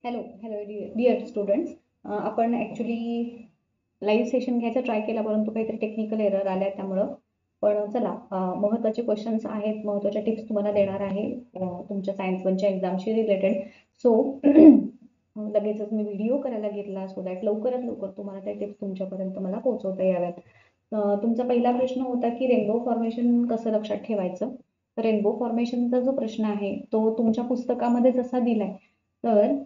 Hello hello dear students, आपण actually live session घ्यायचा try केला, परंतु काहीतरी टेक्निकल एरर आल्या त्यामुळं. पण चला, महत्त्वाचे क्वेश्चन्स आहेत, महत्त्वाच्या टिप्स तुम्हाला देणार आहे तुमच्या सायन्स वनच्या एक्झामशी रिलेटेड. सो लगेचच मी व्हिडिओ करायला घेतला सो दॅट लवकरात लवकर तुम्हाला त्या टिप्स तुमच्यापर्यंत मला पोहोचवता याव्यात. तुमचा पहिला प्रश्न होता की रेनबो फॉर्मेशन कसं लक्षात ठेवायचं. तर रेनबो फॉर्मेशनचा जो प्रश्न आहे तो तुमच्या पुस्तकामध्ये जसा दिलाय, तर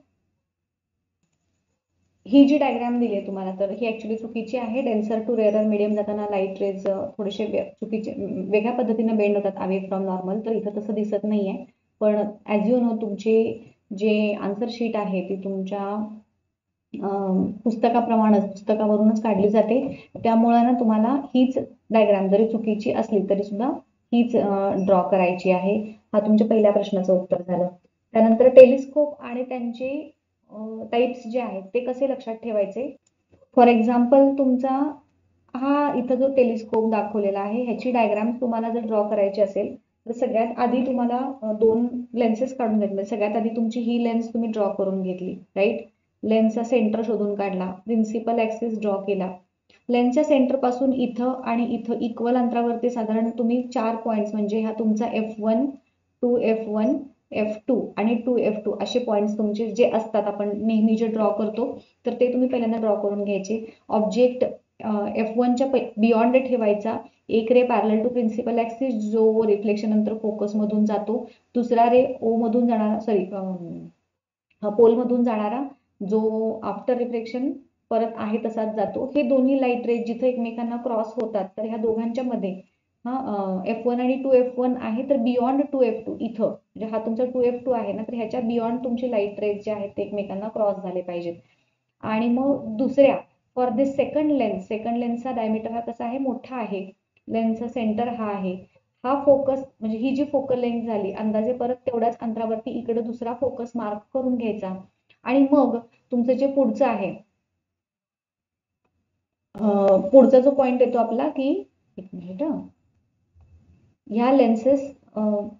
ही जी डायग्राम दिली आहे तुम्हाला, तर ही ऍक्च्युली चुकीची आहे. डेन्सर टू रेअरर मीडियम जाताना लाईट रेज थोडेसे चुकीचे वेगळ्या पद्धतीने बेंड होतात अवे फ्रॉम नॉर्मल, तर इथं तसं दिसत नाहीये. पण ॲज यू नो, तुमचे जे आन्सर शीट आहे ती तुमच्या पुस्तकावरूनच काढली जाते. त्यामुळे ना तुम्हाला हीच डायग्राम जरी चुकीची असली तरी सुद्धा हीच ड्रॉ करायची आहे. हा तुमच्या पहिल्या प्रश्नाचं उत्तर झालं. त्यानंतर टेलिस्कोप आणि त्यांचे टाइप्स जे आहेत ते कसे लक्षात ठेवायचे. फॉर एक्झाम्पल, तुमचा हा इथं जो टेलिस्कोप दाखवलेला आहे ह्याची डायग्राम तुम्हाला जर ड्रॉ करायची असेल तर सगळ्यात आधी तुम्हाला दोन लेन्सेस काढून घ्यायचे. सगळ्यात आधी तुमची ही लेन्स तुम्ही ड्रॉ करून घेतली, राईट. लेन्सचा सेंटर शोधून काढला, प्रिन्सिपल ऍक्सिस ड्रॉ केला. लेन्सच्या सेंटर पासून इथं आणि इथं इक्वल अंतरावरती साधारण तुम्ही 4 पॉइंट्स, म्हणजे हा तुमचा F1, 2F1, F2 आणि 2F2 असे पॉइंट्स तुमचे जे असतात, आपण नेहमी जे ड्रॉ करतो, तर ते तुम्ही पहिल्यांदा ड्रॉ करून घ्यायचे. ऑब्जेक्ट F1च्या बियॉन्ड ठेवायचा. एक रे पॅरलल टू प्रिन्सिपल ऍक्सिस जो रिफ्लेक्शन नंतर फोकस मधून जातो. दुसरा रे ओ मधून जाणारा, पोल मधून जाणारा, जो आफ्टर रिफ्लेक्शन परत आहे तसाच जातो. हे दोन्ही लाईट रेज जिथे एकमेकांना क्रॉस होतात, तर ह्या दोघांच्या मध्ये F1 आणि 2F1 आहे, तर बियॉन्ड 2F2 इथं, म्हणजे हा तुमचा 2F2 आहे ना, तर ह्याच्या बियॉन्ड तुमचे लाईट रेज जे आहेत ते एकमेकांना क्रॉस झाले पाहिजेत. आणि मग दुसऱ्या फॉर दिस सेकंड लेन्सचा डायमीटर हा कसा आहे, मोठा आहे. लेन्सचा सेंटर हा आहे. हा फोकस, म्हणजे ही जी फोकल लेंथ झाली, अंदाजे परत तेवढ्याच अंतरावरती इकडे दुसरा फोकस मार्क करून घ्यायचा. आणि मग तुमचं जे पुढचं आहे, पुढचा जो पॉइंट येतो आपला की, एक मिनिट, ह्या लेन्सेस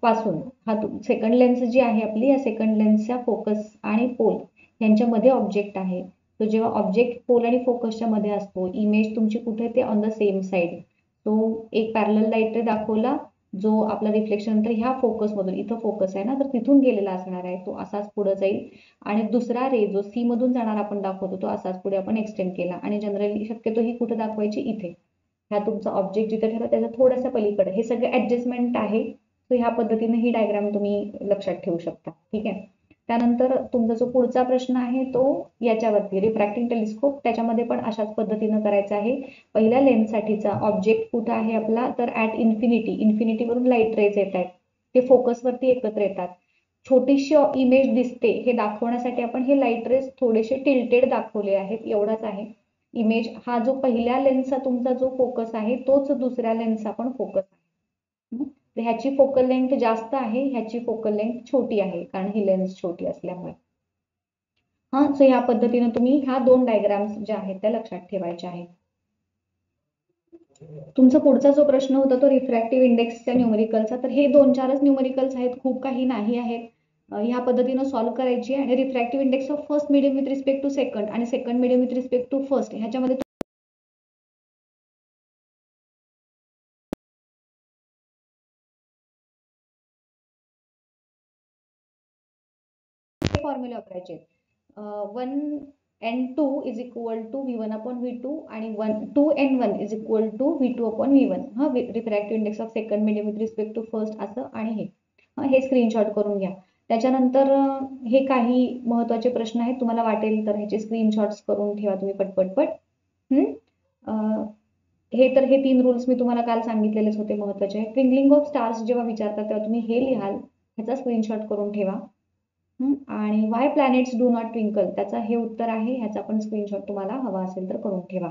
पासून हा सेकंड लेन्स जी आहे आपली, या सेकंड लेन्सच्या फोकस आणि पोल यांच्यामध्ये ऑब्जेक्ट आहे. तो जेव्हा ऑब्जेक्ट पोल आणि फोकसच्या मध्ये असतो, इमेज तुमची कुठे, ते ऑन द सेम साइड. तो एक पॅरलल लाईट रे दाखवला जो आपला रिफ्लेक्शन नंतर ह्या फोकस मधून, इथं फोकस आहे ना, तर तिथून गेलेला असणार आहे, तो असाच पुढे जाईल. आणि दुसरा रे जो सी मधून जाणार आपण दाखवतो, तो असाच पुढे आपण एक्सटेंड केला. आणि जनरली शक्यतो ही कुठे दाखवायची, इथे. ह्या तुमचा ऑब्जेक्ट जिथे ठेवला त्याच्या थोड्याशा पलीकडे. हे सगळे ऍडजस्टमेंट आहे. तर ह्या पद्धतीने ही डायग्राम तुम्ही लक्षात ठेवू शकता. ठीक आहे. त्यानंतर तुमचा जो पुढचा प्रश्न आहे तो याच्यावरती, रिफ्रॅक्टिंग टेलिस्कोप, त्याच्यामध्ये पण अशाच पद्धतीनं करायचं आहे. पहिल्या लेन्ससाठीचा ऑब्जेक्ट कुठं आहे आपला, तर ऍट इन्फिनिटीवरून लाईट रेज येत आहेत, ते फोकसवरती एकत्र येतात. छोटीशी इमेज दिसते हे दाखवण्यासाठी आपण हे लाईट रेज थोडेसे टिल्टेड दाखवले आहेत, एवढाच आहे. इमेज हा जो पहिल्या लेन्सचा तुमचा जो फोकस आहे तोच दुसऱ्या लेन्सचा पण फोकस आहे. ह्याची फोकल लेंथ जास्त आहे, ह्याची फोकल लेंथ छोटी आहे, कारण ही लेन्स छोटी असल्यामुळे. सो ह्या पद्धतीने तुम्ही ह्या दोन डायग्राम्स ज्या आहेत त्या लक्षात ठेवायच्या आहेत. तुमचा पुढचा जो प्रश्न होता तो रिफ्रॅक्टिव्ह इंडेक्सच्या न्यूमेरिकलचा, तर हे 2-4च न्यूमेरिकल्स आहेत, खूप काही नाही आहेत. ह्या पद्धतीनं सॉल्व्ह करायची. आणि refractive index of first medium with respect to second आणि second medium with respect to first, ह्याच्यामध्ये फॉर्म्युला वापरायचे. 1n2 is equal to v1 upon v2 आणि 2n1 is equal to v2 upon v1. Refractive index of second medium with respect to first असं. आणि हे screenshot करून घ्या. त्याच्यानंतर हे काही महत्वाचे प्रश्न आहेत, तुम्हाला वाटेल तर ह्याचे स्क्रीनशॉट्स करून ठेवा तुम्ही पटपट. हे 3 रूल्स मी तुम्हाला काल सांगितलेलेच होते, महत्वाचे. ट्विंकलिंग ऑफ स्टार्स जेव्हा विचारतात तेव्हा तुम्ही हे लिहाल, ह्याचा स्क्रीनशॉट करून ठेवा. आणि why planets do not twinkle, त्याचा हे उत्तर आहे, ह्याचा पण स्क्रीनशॉट तुम्हाला हवा असेल तर करून ठेवा.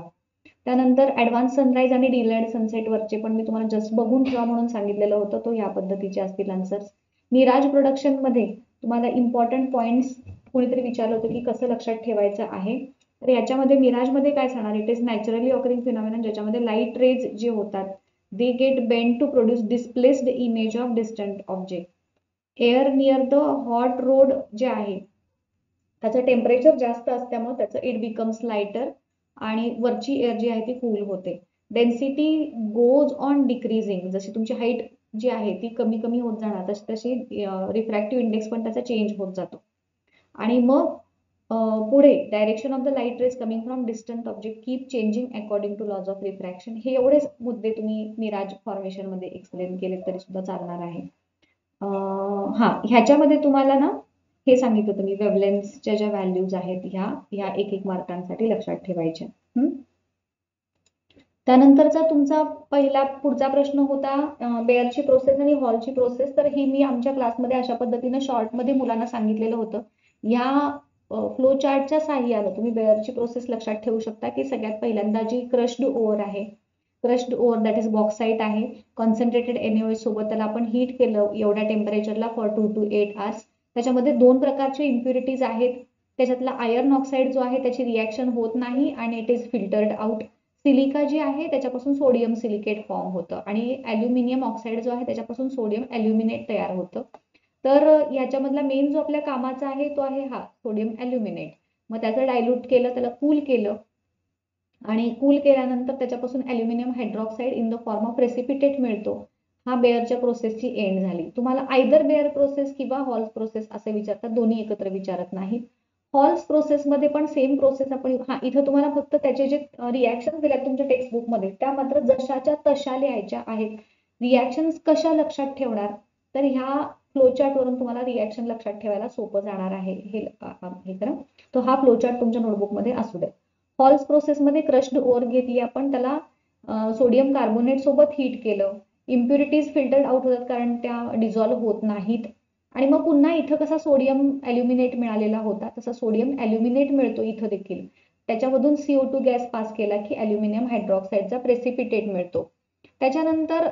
त्यानंतर ऍडव्हान्स सनराईज आणि डिलेड सनसेट वरचे पण मी तुम्हाला जस्ट बघून ठेवा म्हणून सांगितलेलं होतं, तो या पद्धतीचे असतील आन्सर्स. मिराज प्रोडक्शन मध्ये तुम्हाला इम्पॉर्टंट पॉइंट्स कोणीतरी विचारलं होतं की कसं लक्षात ठेवायचं आहे. तर याच्यामध्ये मिराजमध्ये काय सांगणार, it is naturally occurring phenomenon, ज्याच्यामध्ये लाईट रेज जे होतात they get bend to produce displaced image of distant object. Air near the hot road जे आहे त्याचं टेम्परेचर जास्त असल्यामुळे त्याचं इट बिकम्स लाइटर आणि वरची एअर जी आहे ती कूल होते. डेन्सिटी गोज ऑन डिक्रीजिंग, जशी तुमची हाईट जी आहे ती कमी कमी होत जाणार तशी तशी रिफ्रॅक्टिव्ह इंडेक्स पण त्याचा चेंज होत जातो. आणि मग पुढे direction of the light rays coming from distant object keep changing according to laws of refraction. हे एवढेच मुद्दे तुम्ही मिराज फॉर्मेशन मध्ये एक्सप्लेन केले तरी सुद्धा चालणार आहे. ह्याच्यामध्ये तुम्हाला ना हे सांगितलं तुम्ही वेव्हलेन्थच्या ज्या व्हॅल्यूज आहेत ह्या एक एक मार्कांसाठी लक्षात ठेवायच्या. त्यानंतरचा तुमचा पुढचा प्रश्न होता बेअरची प्रोसेस आणि हॉलची प्रोसेस. तर ही मी आमच्या क्लासमध्ये अशा पद्धतीने शॉर्टमध्ये मुलांना सांगितलेलं होतं. या फ्लो चार्टच्या साह्याने तुम्ही बेअरची प्रोसेस लक्षात ठेवू शकता की सगळ्यात पहिल्यांदा जी क्रश्ड ओअर आहे, क्रश्ड ओअर दॅट इज बॉक्साईट आहे, कॉन्सन्ट्रेटेड NaOH सोबत त्याला आपण हीट केलं एवढ्या टेम्परेचरला फॉर 2 to 8 hours. त्याच्यामध्ये 2 प्रकारचे इम्प्युरिटीज आहेत. त्याच्यातला आयर्न ऑक्साईड जो आहे त्याची रिॲक्शन होत नाही आणि it is filtered out. Silica जी आहे त्याच्यापासून सोडियम सिलिकेट फॉर्म होतं आणि ॲल्युमिनियम ऑक्साईड जो आहे त्याच्यापासून सोडियम ॲल्युमिनेट तयार होतं. तर याच्यामधला मेन जो आपल्या कामाचा आहे तो आहे हा सोडियम ॲल्युमिनेट. मग त्याचं डायल्यूट केलं, त्याला कूल केलं आणि कूल केल्यानंतर त्याच्यापासून aluminium hydroxide in the form of precipitate मिळतो. हा बेअरच्या प्रोसेसची एंड झाली. तुम्हाला आयदर बेअर प्रोसेस किंवा हॉल्स प्रोसेस असे विचारतात, दोन्ही एकत्र विचारत नाहीत. हॉल्स प्रोसेसमध्ये पण सेम प्रोसेस आपण इथं तुम्हाला फक्त त्याचे जे रिॲक्शन दिल्यात तुमच्या टेक्स्टबुकमध्ये त्या मात्र जशाच्या तशा लिहायच्या आहेत. रिॲक्शन्स कशा लक्षात ठेवणार, तर ह्या फ्लोचार्ट वरून तुम्हाला रिॲक्शन लक्षात ठेवायला सोपं जाणार आहे. हे करा, तो हा फ्लोचार्ट तुमच्या नोटबुकमध्ये असू द्या. हॉल्स प्रोसेसमध्ये क्रश्ड ओअर घेतली आपण, त्याला सोडियम कार्बोनेट सोबत हीट केलं, इम्प्युरिटीज फिल्टर्ड आउट होतात कारण त्या डिझॉल्व्ह होत नाहीत. आणि मग पुन्हा इथं कसा सोडियम ॲल्युमिनेट मिळालेला होता तसा सोडियम ॲल्युमिनेट मिळतो इथं देखील. त्याच्यामधून CO2 गॅस पास केला की ॲल्युमिनियम हायड्रॉक्साईडचा प्रेसिपिटेट मिळतो. त्याच्यानंतर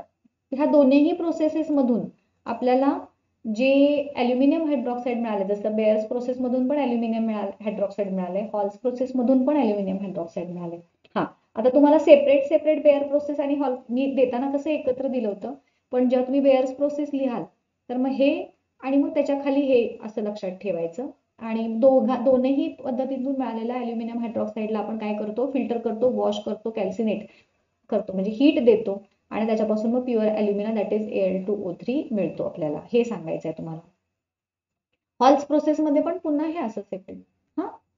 ह्या दोन्ही प्रोसेसेस मधून आपल्याला जे ॲल्युमिनियम हायड्रॉक्साईड मिळाले, जसं बेअर्स प्रोसेसमधून पण ॲल्युमिनियम हायड्रॉक्साईड मिळाले, हॉल्स प्रोसेसमधून पण ॲल्युमिनियम हायड्रॉक्साईड मिळाले. आता तुम्हाला सेपरेट बेअर प्रोसेस आणि हॉल मी देताना कसं एकत्र दिलं होतं, पण जेव्हा तुम्ही बेअर्स प्रोसेस लिहाल तर मग हे आणि मग त्याच्या खाली हे असं लक्षात ठेवायचं. आणि दोनही पद्धतीतून मिळालेल्या ॲल्युमिनियम हायड्रॉक्साईडला आपण काय करतो, फिल्टर करतो, वॉश करतो, कॅल्सिनेट करतो म्हणजे हीट देतो आणि त्याच्यापासून मग प्युअर ॲल्युमिना दॅट इज Al2O3 मिळतो आपल्याला. हे सांगायचं आहे तुम्हाला. हॉल्स प्रोसेसमध्ये पण पुन्हा हे असंच सेपरेट.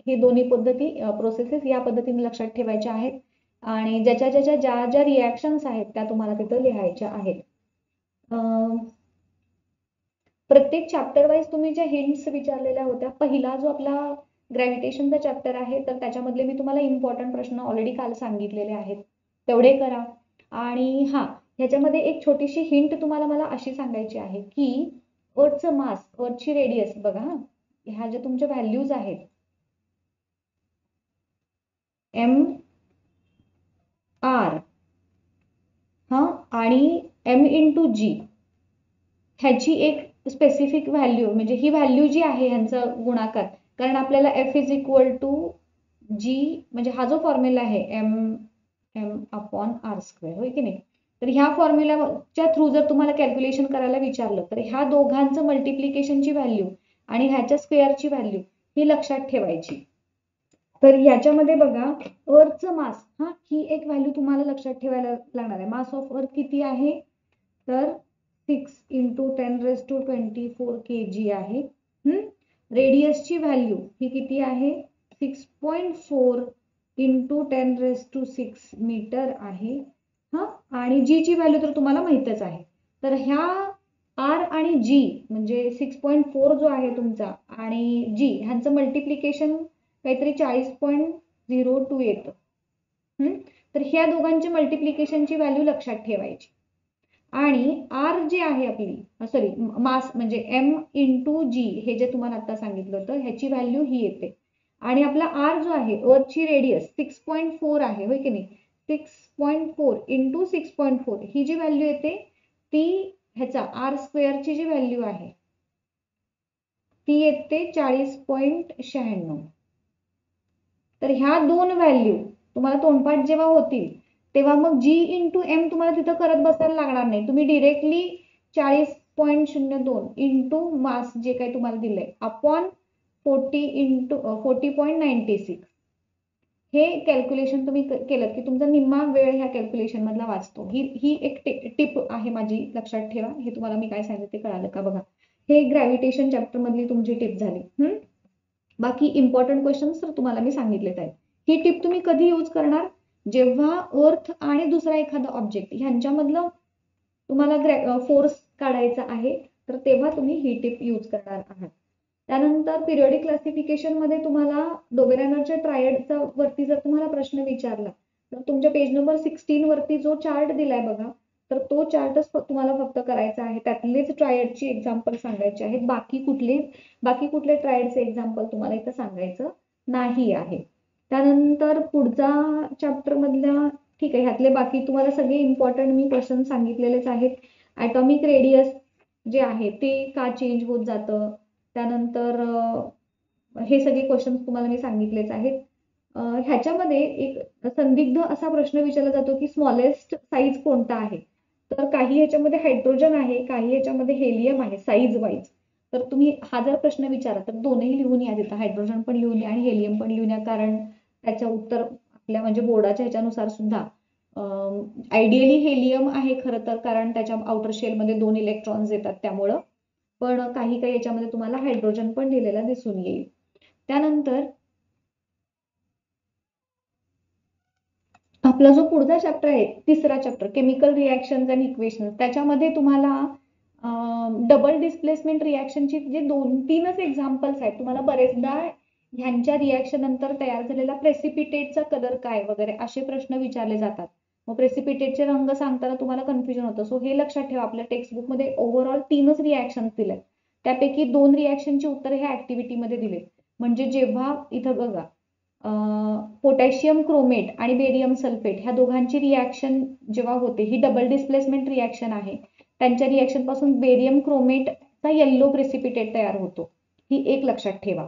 हे दोन्ही पद्धती प्रोसेसेस या पद्धतीने लक्षात ठेवायच्या आहेत आणि ज्या रिॲक्शन्स आहेत त्या तुम्हाला तिथं लिहायच्या आहेत. प्रत्येक चॅप्टर वाईज तुम्ही ज्या हिंट्स विचारलेल्या होत्या, पहिला जो आपला ग्रॅव्हिटेशनचा चॅप्टर आहे तर त्याच्यामधले मी तुम्हाला इम्पॉर्टंट प्रश्न ऑलरेडी काल सांगितलेले आहेत, तेवढे करा. आणि ह्याच्यामध्ये एक छोटीशी हिंट तुम्हाला मला अशी सांगायची आहे की अर्थचं मास, अर्थची रेडियस बघा, ह्या ज्या तुमच्या व्हॅल्यूज आहेत MR आणि M/G ह्याची एक स्पेसिफिक व्हॅल्यू म्हणजे ही व्हॅल्यू जी आहे ह्यांचा गुणाकार, कारण आपल्याला F is equal to G म्हणजे हा जो फॉर्म्युला आहे M/R², होय की नाही. तर ह्या फॉर्म्युलाच्या थ्रू जर तुम्हाला कॅल्क्युलेशन करायला विचारलं तर ह्या दोघांचं मल्टिप्लिकेशनची व्हॅल्यू आणि ह्याच्या स्क्वेअरची व्हॅल्यू ही लक्षात ठेवायची. तर ह्याच्यामध्ये बघा अर्थचं मास, ही एक व्हॅल्यू तुम्हाला लक्षात ठेवायला लागणार आहे. मास ऑफ अर्थ किती आहे, तर 6 × 10⁻24 kg आहे. रेडियसची व्हॅल्यू ही किती आहे, 6.4 × 10⁻6 मीटर आहे. आणि जी ची व्हॅल्यू तर तुम्हाला माहितच आहे. तर ह्या R आणि G म्हणजे 6.4 जो आहे तुमचा आणि G ह्यांचं मल्टिप्लिकेशन काहीतरी 40.02 येतं. तर ह्या दोघांच्या मल्टिप्लिकेशनची व्हॅल्यू लक्षात ठेवायची. आणि R जी आहे आपली मास म्हणजे M/G हे जे तुम्हाला आता सांगितलं होतं ह्याची व्हॅल्यू ही येते. आणि आपला R जो आहे अर्थची रेडियस 6.4 आहे, होय की नाही. 6.4 × 6.4 ही जी व्हॅल्यू येते ती ह्याचा R² ची जी व्हॅल्यू आहे ती येते 40.96. तर ह्या दोन व्हॅल्यू तुम्हाला तोंडपाठ जेव्हा होतील तेव्हा मग G × M तुम्हाला तिथं करत बसायला लागणार नाही. तुम्ही डिरेक्टली 40.02 × मास जे काही तुम्हाला दिलंय अपॉन 40 × 40.96 हे कॅल्क्युलेशन तुम्ही केलं की तुमचा निम्मा वेळ ह्या कॅल्क्युलेशन मधला वाचतो. ही एक टिप आहे माझी, लक्षात ठेवा. हे तुम्हाला मी काय सांगितलं ते कळालं का बघा. हे ग्रॅव्हिटेशन चॅप्टर मधली तुमची टिप झाली. बाकी इम्पॉर्टंट क्वेश्चन्स तर तुम्हाला मी सांगितलेच आहेत. ही टिप तुम्ही कधी यूज करणार, जेव्हा अर्थ आणि दुसरा एखादा ऑब्जेक्ट ह्यांच्यामधलं तुम्हाला फोर्स काढायचा आहे, तर तेव्हा तुम्ही ही टिप यूज करणार आहात. त्यानंतर पिरियोडिक क्लासिफिकेशन मध्ये तुम्हाला डोबेरेनरच्या ट्रायडचा वरती जर तुम्हाला प्रश्न विचारला, तर तुमच्या पेज नंबर 16 वरती जो चार्ट दिलाय बघा, तर तो चार्टच तुम्हाला फक्त करायचा आहे. त्यातलेच ट्रायडची एक्झाम्पल सांगायचे आहेत. बाकी कुठले ट्रायडचे एक्झाम्पल तुम्हाला इथं सांगायचं नाही आहे. त्यानंतर पुढचा चॅप्टर मधल्या, ठीक आहे, ह्यातले बाकी तुम्हाला सगळे इम्पॉर्टंट मी क्वेश्चन सांगितलेलेच आहेत. ॲटॉमिक रेडियस जे आहे ते का चेंज होत जातं, त्यानंतर हे सगळे क्वेश्चन तुम्हाला मी सांगितलेच आहेत. ह्याच्यामध्ये एक संदिग्ध असा प्रश्न विचारला जातो की स्मॉलेस्ट साईज कोणता आहे, तर काही ह्याच्यामध्ये हायड्रोजन आहे, काही ह्याच्यामध्ये हेलियम आहे साईज वाईज. तर तुम्ही हा जर प्रश्न विचारा तर दोन्ही लिहून या तिथं, हायड्रोजन पण लिहून या आणि हेलियम पण लिहून या, कारण त्याच्या उत्तर आपल्या म्हणजे बोर्डाच्या ह्याच्यानुसार सुद्धा आयडियली हेलियम आहे खरं तर, कारण त्याच्या आउटर शेलमध्ये 2 इलेक्ट्रॉन्स येतात त्यामुळं, पण काही याच्यामध्ये तुम्हाला हायड्रोजन पण लिहिलेला दिसून येईल. त्यानंतर आपला जो पुढचा चॅप्टर आहे, तिसरा chapter chemical reactions and equations, त्याच्यामध्ये तुम्हाला डबल डिस्प्लेसमेंट रिॲक्शनची जे 2-3च एक्झाम्पल्स आहेत, तुम्हाला बरेचदा ह्यांच्या रिॲक्शन नंतर तयार झालेला प्रेसिपिटेटचा कलर काय वगैरे असे प्रश्न विचारले जातात. मग प्रेसिपिटेटचे रंग सांगताना तुम्हाला कन्फ्युजन होतं. सो हे लक्षात ठेवा, आपल्या टेक्स्टबुक मध्ये ओव्हरऑल 3च रिॲक्शन्स दिले, त्यापैकी 2 रिॲक्शनची उत्तर ह्या ऍक्टिव्हिटीमध्ये दिले. म्हणजे जेव्हा इथं बघा पोटॅशियम क्रोमेट आणि बेरियम सल्फेट ह्या दोघांची रिॲक्शन जेव्हा होते, ही डबल डिस्प्लेसमेंट रिॲक्शन आहे. त्यांच्या रिॲक्शन पासून बेरियम क्रोमेटचा येल्लो प्रेसिपिटेट तयार होतो, ही एक लक्षात ठेवा.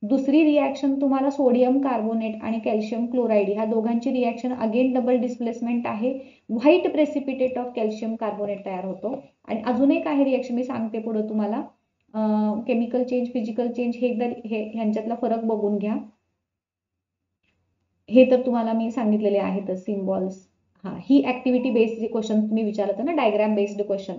दुसरी रिॲक्शन तुम्हाला सोडियम कार्बोनेट आणि कॅल्शियम क्लोराईड ह्या दोघांची रिॲक्शन अगेन डबल डिस्प्लेसमेंट आहे, white precipitate of calcium carbonate तयार होतो. आणि अजून एक आहे रिॲक्शन, मी सांगते पुढे तुम्हाला, केमिकल चेंज, फिजिकल चेंज, हे ह्यांच्यातला फरक बघून घ्या. हे तर तुम्हाला मी सांगितलेले आहेत सिम्बॉल्स. ही ऍक्टिव्हिटी बेस्ड जे क्वेश्चन तुम्ही विचारत ना, डायग्राम बेस्ड क्वेश्चन,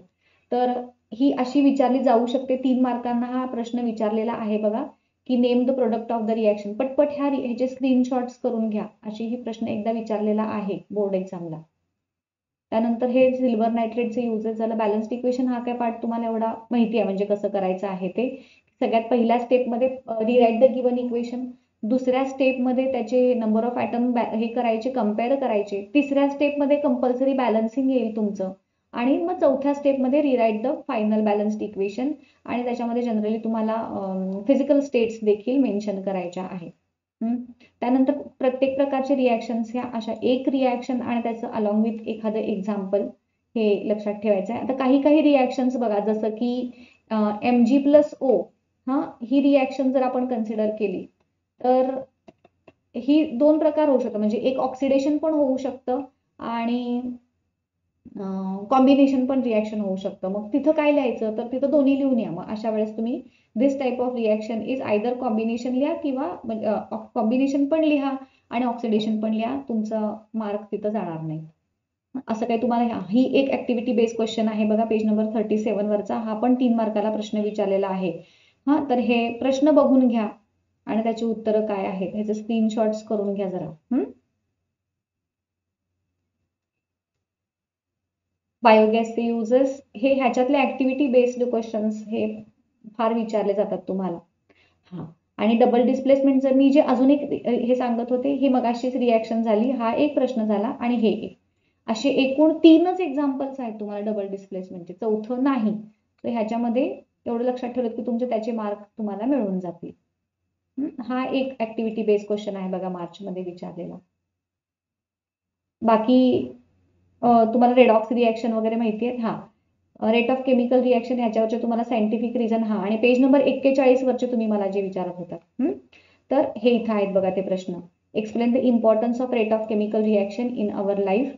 तर ही अशी विचारली जाऊ शकते. 3 मार्कांना हा प्रश्न विचारलेला आहे बघा, की name the product of the reaction. पटपट ह्याचे स्क्रीनशॉट्स करून घ्या, अशी ही प्रश्न एकदा विचारलेला आहे बोर्ड एक्झामला. त्यानंतर हे सिल्वर नायट्रेटचे युजेस झालं. बॅलन्स्ड इक्वेशन हा काय पार्ट तुम्हाला एवढा माहिती आहे, म्हणजे कसं करायचं आहे ते. सगळ्यात पहिल्या स्टेपमध्ये रिराईट द गिवन इक्वेशन, दुसऱ्या स्टेपमध्ये त्याचे नंबर ऑफ ॲटम हे करायचे, कम्पेअर करायचे. तिसऱ्या स्टेपमध्ये कंपल्सरी बॅलन्सिंग येईल तुमचं, आणि मग चौथ्या स्टेपमध्ये rewrite the final balanced equation, आणि त्याच्यामध्ये जनरली तुम्हाला फिजिकल स्टेट्स देखील मेन्शन करायच्या आहेत. त्यानंतर प्रत्येक प्रकारचे रिॲक्शन्स ह्या अशा एक रिॲक्शन आणि त्याचं अलॉंग विथ एखादं एक्झाम्पल, हे लक्षात ठेवायचं आहे. आता काही रिॲक्शन्स बघा, जसं की Mg+O, ही रिॲक्शन जर आपण कन्सिडर केली तर ही 2 प्रकार होऊ शकतात. म्हणजे एक ऑक्सिडेशन पण होऊ शकतं आणि कॉम्बिनेशन पण रिॲक्शन होऊ शकतं. मग तिथं काय लिहायचं, तर तिथं दोन्ही लिहून या. मग अशा वेळेस तुम्ही this type of reaction is either combination लिहा किंवा कॉम्बिनेशन पण लिहा आणि ऑक्सिडेशन पण लिहा, तुमचा मार्क तिथं जाणार नाही. असं काही तुम्हाला, ही एक ऍक्टिव्हिटी बेस्ड क्वेश्चन आहे बघा, पेज नंबर 37 वरचा. हा पण 3 मार्काला प्रश्न विचारलेला आहे. तर हे प्रश्न बघून घ्या आणि त्याची उत्तरं काय आहेत ह्याचे स्क्रीनशॉट्स करून घ्या जरा. बायोगॅसचे युजेस, हे ह्याच्यातले ऍक्टिव्हिटी बेस्ड क्वेश्चन्स हे फार विचारले जातात तुम्हाला. आणि डबल डिस्प्लेसमेंट जर मी जे अजून एक हे सांगत होते, ही मगाशीच रिॲक्शन झाली, हा एक प्रश्न झाला आणि हे एक, असे एकूण 3च एक्झाम्पल्स आहेत तुम्हाला डबल डिस्प्लेसमेंटचे, चौथं नाही. तर ह्याच्यामध्ये एवढं लक्षात ठेवलं की तुमचे त्याचे मार्क तुम्हाला मिळून जातील. हा एक ऍक्टिव्हिटी बेस्ड क्वेश्चन आहे बघा, मार्च मध्ये विचारलेला. बाकी तुम्हाला रेडॉक्स रिॲक्शन वगैरे माहिती आहेत. रेट ऑफ केमिकल रिॲक्शन ह्याच्यावरचे तुम्हाला सायंटिफिक रिझन, आणि पेज नंबर 41 वरचे तुम्ही मला जे विचारत होतात, तर हे इथं आहेत बघा ते प्रश्न. Explain the importance of rate of chemical reaction in our life.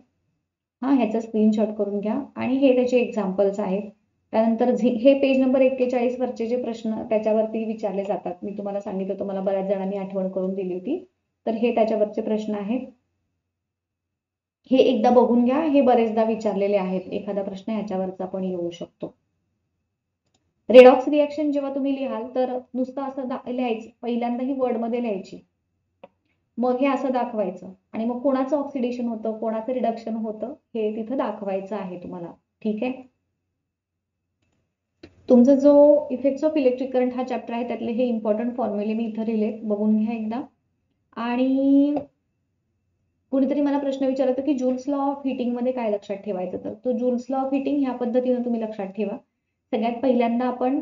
ह्याचं स्क्रीनशॉट करून घ्या आणि हे त्याचे एक्झाम्पल्स आहेत. त्यानंतर हे पेज नंबर 41 वरचे जे प्रश्न त्याच्यावरती विचारले जातात, मी तुम्हाला सांगितलं, तुम्हाला बऱ्याच जणांनी आठवण करून दिली होती, तर हे त्याच्यावरचे प्रश्न आहेत. हे एकदा बघून घ्या, हे बरेचदा विचारलेले आहेत. एखादा प्रश्न ह्याच्यावरचा पण येऊ शकतो. रेडॉक्स रिॲक्शन जेव्हा तुम्ही लिहाल तर नुसतं असं लिहायचं, पहिल्यांदा ही वर्डमध्ये लिहायची, मग हे असं दाखवायचं आणि मग कोणाचं ऑक्सिडेशन होतं, कोणाचं रिडक्शन होतं हे तिथं दाखवायचं आहे तुम्हाला. ठीक आहे. तुमचा जो इफेक्ट्स ऑफ इलेक्ट्रिक करंट हा चॅप्टर आहे त्यातले हे इम्पॉर्टंट फॉर्म्युले मी इथं लिहिले, बघून घ्या एकदा. आणि कुणीतरी मला प्रश्न विचारला की जूल्स लॉ ऑफ हिटिंग मध्ये काय लक्षात ठेवायचं, तर तो जूल्स लॉ ऑफ हिटिंग ह्या पद्धतीने तुम्ही लक्षात ठेवा. सगळ्यात पहिल्यांदा आपण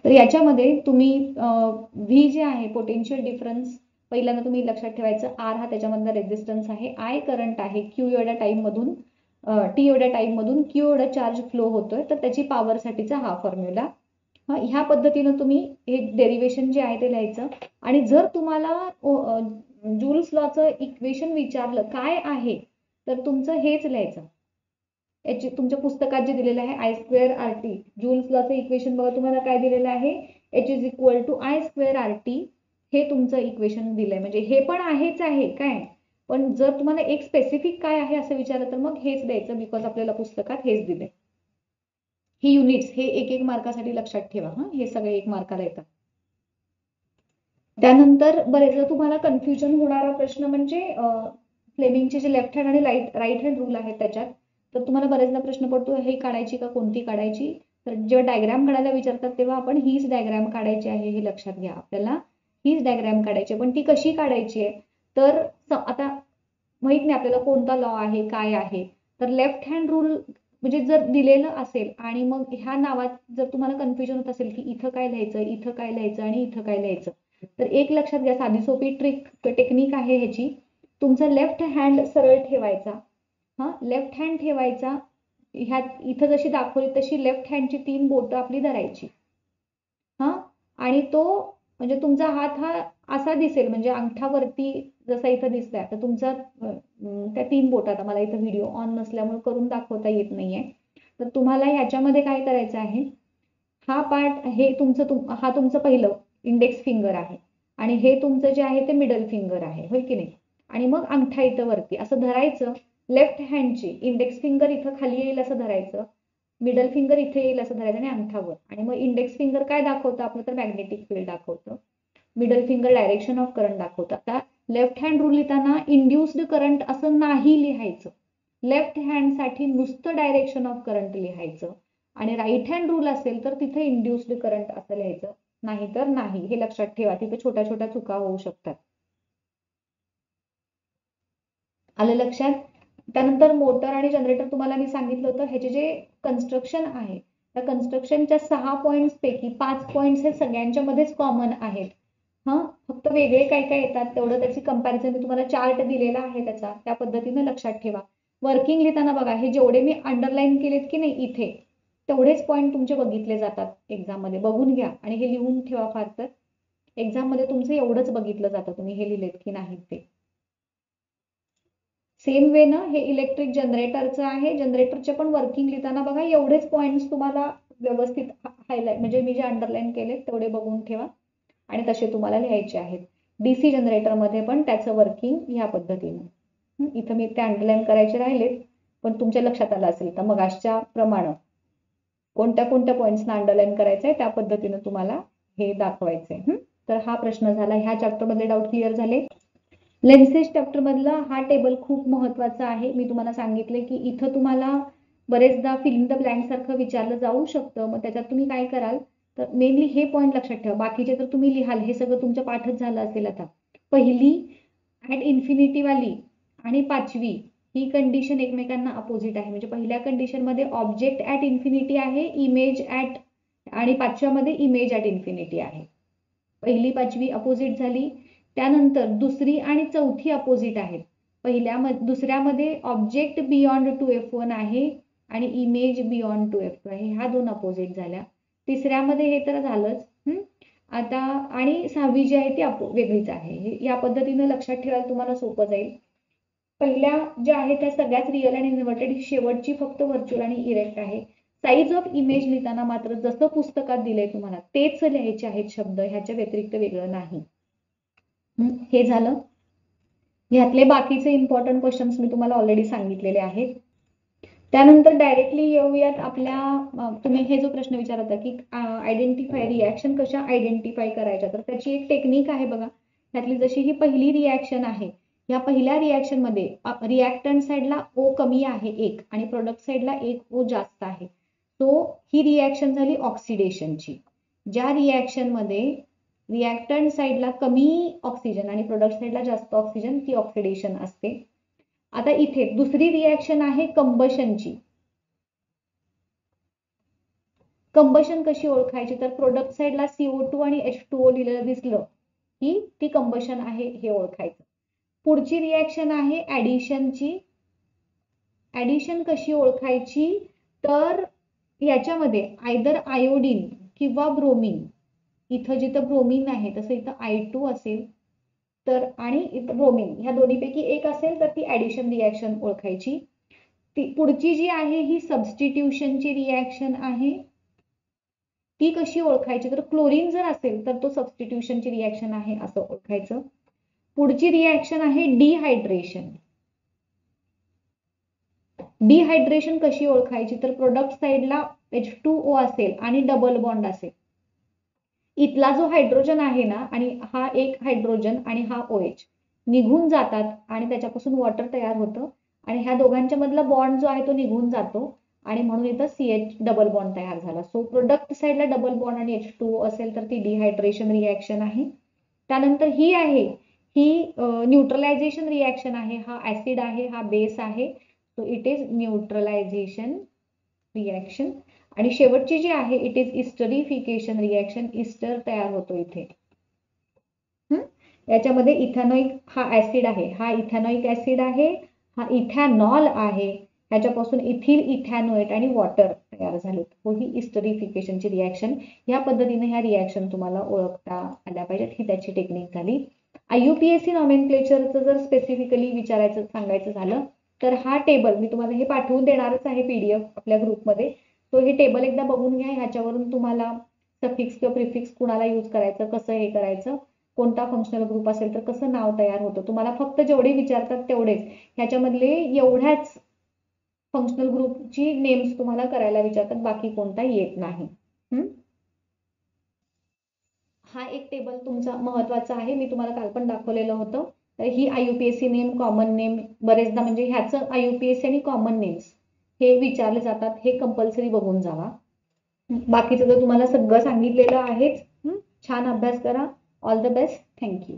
तर याच्यामध्ये तुम्ही व्ही जे आहे पोटेन्शियल डिफरन्स पहिल्यांदा तुम्ही लक्षात ठेवायचं. आर हा त्याच्यामधला रेझिस्टन्स आहे, आय करंट आहे, क्यू एवढ्या टाइम मधून टी एवढ्या टाइम मधून क्यू एवढा चार्ज फ्लो होतोय, तर त्याची पॉवर साठीचा हा फॉर्म्युला. ह्या पद्धतीनं तुम्ही हे डेरिव्हेशन जे आहे ते लिहायचं. आणि जर तुम्हाला जूल्स लॉचं इक्वेशन विचारलं काय आहे, तर तुमचं हेच लिहायचं. याची तुमच्या पुस्तकात जे दिलेलं आहे I square R T, Joules लॉचं इक्वेशन बघा तुम्हाला काय दिलेलं आहे, H is equal to I square R T, हे तुमचं इक्वेशन दिलंय. म्हणजे हे पण आहेच आहे काय, पण जर तुम्हाला एक स्पेसिफिक काय आहे असं विचारलं तर मग हेच द्यायचं, बिकॉज आपल्याला पुस्तकात हेच दिले. हे युनिट्स हे एक मार्कासाठी लक्षात ठेवा. हे सगळे 1 मार्काला येतात. त्यानंतर बरेचदा तुम्हाला कन्फ्युजन होणारा प्रश्न म्हणजे फ्लेमिंगचे जे लेफ्ट हँड आणि राईट हँड रूल आहेत त्याच्यात, तर तुम्हाला बरेचदा प्रश्न पडतो हे काढायची का कोणती काढायची. तर जेव्हा डायग्राम काढायला विचारतात तेव्हा आपण हीच डायग्राम काढायची आहे हे लक्षात घ्या. आपल्याला हीच डायग्राम काढायची, पण ती कशी काढायची आहे, तर आता माहित नाही आपल्याला कोणता लॉ आहे काय आहे, तर लेफ्ट हँड रूल म्हणजे जर दिलेलं असेल आणि मग ह्या नावात जर तुम्हाला कन्फ्युजन होत असेल की इथं काय लिहायचं, इथं काय लिहायचं आणि इथं काय लिहायचं, तर एक लक्षात घ्या, साधी सोपी टेक्निक आहे ह्याची. तुमचा लेफ्ट हँड सरळ ठेवायचा, लेफ्ट हँड ठेवायचा, ह्या इथं जशी दाखवली तशी लेफ्ट हँडची 3 बोटं आपली धरायची. आणि तो म्हणजे तुमचा हात हा असा दिसेल, म्हणजे अंगठावरती जसा इथं दिसलाय, तर तुमचा त्या 3 बोटात, मला इथं व्हिडिओ ऑन नसल्यामुळे करून दाखवता येत नाहीये, तर तुम्हाला ह्याच्यामध्ये काय करायचं आहे, हा पार्ट हे तुमचं हा तुमचं पहिलं इंडेक्स फिंगर आहे आणि हे तुमचं जे आहे ते मिडल फिंगर आहे, होय की नाही. आणि मग अंगठा इथं वरती असं धरायचं, लेफ्ट हँडची इंडेक्स फिंगर इथं खाली येईल असं धरायचं, मिडल फिंगर इथे येईल असं धरायचं आणि अंगठावर. आणि मग इंडेक्स फिंगर काय दाखवतं आपलं, तर मॅग्नेटिक फील्ड दाखवतं. Middle finger direction of current दाखवतं. आता लेफ्ट हँड रूल लिहिताना इंड्युस्ड करंट असं नाही लिहायचं, लेफ्ट हँड साठी नुसतं डायरेक्शन ऑफ करंट लिहायचं. आणि राईट हँड रूल असेल तर तिथे इंड्युस्ड करंट असं लिहायचं, नाही तर नाही. हे लक्षात ठेवा, तिथे छोट्या छोट्या चुका होऊ शकतात. आलं लक्षात. त्यानंतर मोटर आणि जनरेटर तुम्हाला मी सांगितलं होतं, ह्याचे जे कन्स्ट्रक्शन आहे त्या कन्स्ट्रक्शनच्या 6 पॉईंट्स पैकी 5 पॉईंट्स हे सगळ्यांच्या मध्येच कॉमन आहेत. फक्त वेगळे काय काय येतात तेवढं त्याची कंपॅरिझन मी तुम्हाला चार्ट दिलेला आहे त्याचा, त्या पद्धतीने लक्षात ठेवा. वर्किंग लिहिताना बघा, हे जेवढे मी अंडरलाईन केलेत की नाही इथे, तेवढेच पॉईंट तुमचे बघितले जातात एक्झाम मध्ये, बघून घ्या आणि हे लिहून ठेवा. फार तर एक्झाम मध्ये तुमचं एवढंच बघितलं जातं तुम्ही हे लिहिलेत की नाही ते. सेम वे ना हे इलेक्ट्रिक जनरेटरचं आहे, जनरेटरचे पण वर्किंग लिहिताना बघा एवढेच पॉईंट्स तुम्हाला व्यवस्थित हायलाइट, म्हणजे मी जे अंडरलाईन केले तेवढे बघून ठेवा आणि तसे तुम्हाला लिहायचे आहेत. डीसी जनरेटर मध्ये पण त्याचं वर्किंग या पद्धतीने, इथं मी ते अंडरलाईन करायचे राहिलेत पण तुमच्या लक्षात आलं असेल तर मगाशच्या प्रमाणे कोणत्या कोणत्या पॉईंट्सना अंडरलाईन करायचंय त्या पद्धतीने तुम्हाला हे दाखवायचंय. तर हा प्रश्न झाला. ह्या चॅप्टर मधले डाऊट क्लिअर झाले. लेन्सेज चॅप्टर मधला हा टेबल खूप महत्वाचा आहे. मी तुम्हाला सांगितले की इथं तुम्हाला बरेचदा फिल इन द ब्लँक सारखं विचारलं जाऊ शकतं, मग त्याच्यात तुम्ही काय कराल तर मेनली हे पॉईंट लक्षात ठेवा, बाकीचे तर तुम्ही लिहाल, हे सगळं तुमच्या पाठच झालं असेल. आता पहिली ऍट इन्फिनिटी वाली आणि 5वी ही कंडिशन एकमेकांना अपोजिट आहे. म्हणजे पहिल्या कंडिशन मध्ये ऑब्जेक्ट ऍट इन्फिनिटी आहे, इमेज ऍट, आणि 5व्या मध्ये इमेज ऍट इन्फिनिटी आहे. पहिली 5वी अपोजिट झाली. त्यानंतर दुसरी आणि चौथी अपोजिट आहेत. दुसऱ्यामध्ये ऑब्जेक्ट बियॉन्ड 2f1 आहे आणि इमेज बियॉन्ड 2f2 आहे, ह्या 2 अपोजिट झाल्या. तिसऱ्यामध्ये हे तर झालंच. आता आणि 6वी जी आहे ती वेगळीच आहे. या पद्धतीने लक्षात ठेवायला तुम्हाला सोपं जाईल. पहिल्या ज्या आहेत त्या सगळ्याच रिअल आणि इन्व्हर्टेड, शेवटची फक्त व्हर्च्युअल आणि इरेक्ट आहे. साईज ऑफ इमेज लिहिताना मात्र जसं पुस्तकात दिलंय तुम्हाला तेच लिहायचे आहेत शब्द, ह्याच्या व्यतिरिक्त वेगळं नाही. हे झालं. ह्यातले बाकीचे इम्पॉर्टंट क्वेश्चन्स मी तुम्हाला ऑलरेडी सांगितलेले आहेत. त्यानंतर डायरेक्टली येऊयात आपल्या, तुम्ही हे जो प्रश्न विचारत होता की आयडेंटिफाय रिॲक्शन कशा आयडेंटिफाय करायच्या, तर त्याची एक टेक्निक आहे बघा. त्यातली जशी ही पहिली रिॲक्शन आहे, या पहिल्या रिॲक्शन मध्ये रिॲक्टंट साईडला O कमी आहे 1 आणि प्रोडक्ट साईडला 1 O जास्त आहे. सो ही रिॲक्शन झाली ऑक्सिडेशनची. ज्या रिॲक्शन मध्ये रिॲक्टंट साईडला कमी ऑक्सिजन आणि प्रोडक्ट साईडला जास्त ऑक्सिजन, ती ऑक्सिडेशन असते. आता इथे दुसरी रिॲक्शन आहे कंबशनची. कंबशन कशी ओळखायची, तर प्रोडक्ट साईडला CO2 आणि H2O लिहिलेलं दिसलं की ती कंबशन आहे हे ओळखायचं. पुढची रिॲक्शन आहे ऍडिशनची. ऍडिशन कशी ओळखायची, तर याच्यामध्ये आयदर आयोडीन किंवा ब्रोमीन, इथं जिथं ब्रोमीन आहे तसं इथं I2 असेल तर आणि इथं ब्रोमीन, ह्या दोन्हीपैकी एक असेल तर ती ऍडिशन रिॲक्शन ओळखायची. ती पुढची जी आहे ही सबस्टिट्यूशनची रिॲक्शन आहे. ती कशी ओळखायची, तर क्लोरीन जर असेल तर तो सबस्टिट्यूशनची रिॲक्शन आहे असं ओळखायचं. पुढची रिॲक्शन आहे डिहायड्रेशन. डिहायड्रेशन कशी ओळखायची, तर प्रोडक्ट साईडला H2O असेल आणि डबल बॉन्ड असेल. इथला जो हायड्रोजन आहे ना, आणि हा एक हायड्रोजन आणि हा OH निघून जातात आणि त्याच्यापासून वॉटर तयार होतं आणि ह्या दोघांच्या मधला बॉन्ड जो आहे तो निघून जातो आणि म्हणून इथं CH डबल बॉन्ड तयार झाला. सो प्रोडक्ट साईडला डबल बॉन्ड आणि H2O असेल तर ती डिहायड्रेशन रिॲक्शन आहे. त्यानंतर ही आहे ही न्यूट्रलायझेशन रिॲक्शन आहे. हा ऍसिड आहे, हा बेस आहे, so it is neutralisation reaction. आणि शेवटची जी आहे इट इज इस्टरिफिकेशन रिॲक्शन. इस्टर तयार होतो इथे. याच्यामध्ये इथेनॉइक हा ऍसिड आहे, हा इथेनॉइक ऍसिड आहे, हा इथॅनॉल आहे, ह्याच्यापासून इथिल इथॅनोएट आणि वॉटर तयार झाले. ही इस्टरिफिकेशनची रिॲक्शन. या पद्धतीने ह्या रिॲक्शन तुम्हाला ओळखता आल्या पाहिजेत. ही त्याची टेक्निक झाली. IUPAC नॉमेनक्लेचरचं जर स्पेसिफिकली विचारायचं सांगायचं झालं तर हा टेबल मी तुम्हाला हे पाठवून देणारच आहे PDF आपल्या ग्रुपमध्ये. तो हे टेबल एकदा बघून घ्या. ह्याच्यावरून तुम्हाला सफिक्स किंवा प्रिफिक्स कुणाला यूज करायचं, कसं हे करायचं, कोणता फंक्शनल ग्रुप असेल तर कसं नाव तयार होतं. तुम्हाला फक्त जेवढे विचारतात तेवढेच, ह्याच्यामधले एवढ्याच फंक्शनल ग्रुपची नेम्स तुम्हाला करायला विचारतात, बाकी कोणता येत नाही. हा एक टेबल तुमचा महत्वाचा आहे. मी तुम्हाला काल पण दाखवलेलं होतं. तर ही IUPAC नेम, कॉमन नेम, बरेचदा म्हणजे ह्याचं IUPAC आणि कॉमन नेम्स हे विचारले जातात. हे कंपल्सरी बघून जावा. बाकीचं तर तुम्हाला सगळं सांगितलेलं आहेच. छान अभ्यास करा. All the best. थँक्यू.